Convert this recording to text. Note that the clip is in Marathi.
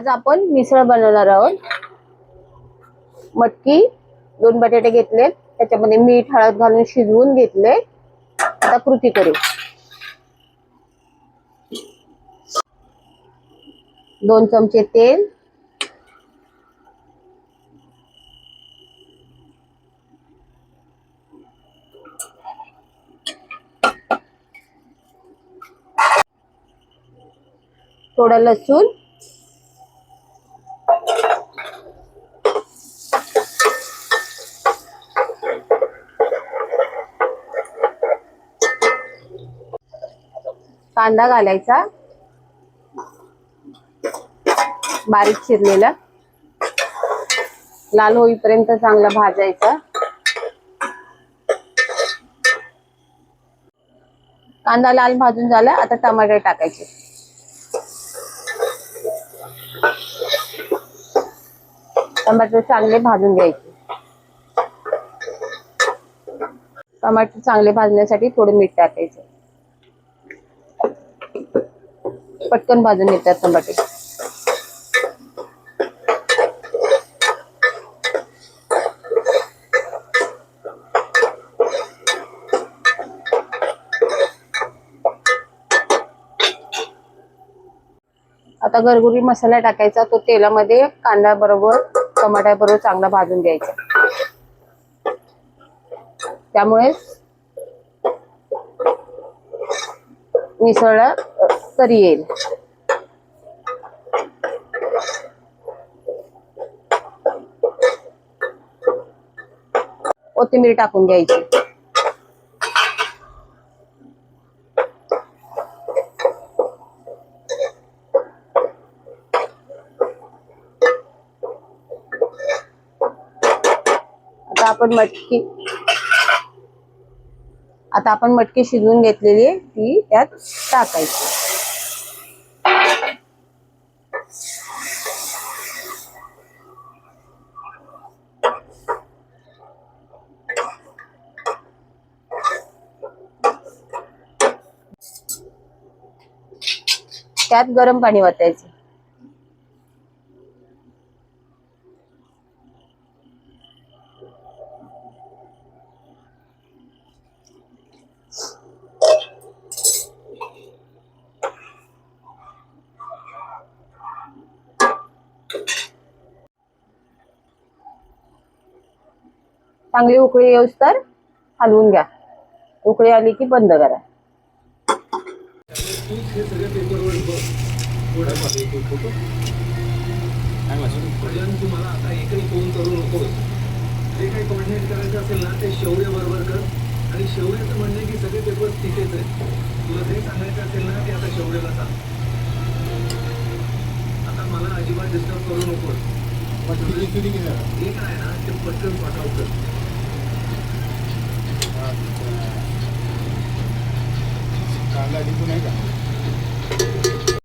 आज आपण मिसळ बनवणार आहोत। मटकी 2 बटाटे घेतलेत, त्याच्यामध्ये मीठ हळद घालून शिजवून घेतले। आता कृती करू। 2 चमचे तेल, थोडा लसूण, कांदा घालायचा बारीक चिरलेला, लाल होईपर्यंत चांगला भाजायचा। कांदा लाल भाजून झाला, आता टमाटर टाकायचे। टमाटर चांगले भाजून घ्यायचे। टमाटर चांगले भाजण्यासाठी थोडं मीठ टाकायचं। पटकन भाजून येतात टमाटे। आता घरगुती मसाला टाकायचा, तो तेलामध्ये कांदा बरोबर टमाटर बरोबर चांगला भाजून घ्यायचा। त्यामुळे मिसळला तरी येईल। कोथिंबीर टाकून घ्यायची। आता आपण मटकी शिजवून घेतलेली आहे ती त्यात टाकायची। त्यात गरम पाणी ओतायचं। चांगली उकळी येऊस तर हलवून घ्या। उकळी आली की बंद करा। तुम्हाला आता एकही फोन करू नको। जे काही कॉन्टॅक्ट करायचं असेल ना ते शौर्य बरोबर कर। आणि शौर्यचं म्हणणे की सगळे पेपर तिथेच आहेत। तुला जे सांगायचं असेल ना ते आता शौर्याला सांग। आता मला अजिबात डिस्टर्ब करू नको। एक आहे ना ते पटकन पाठव कर।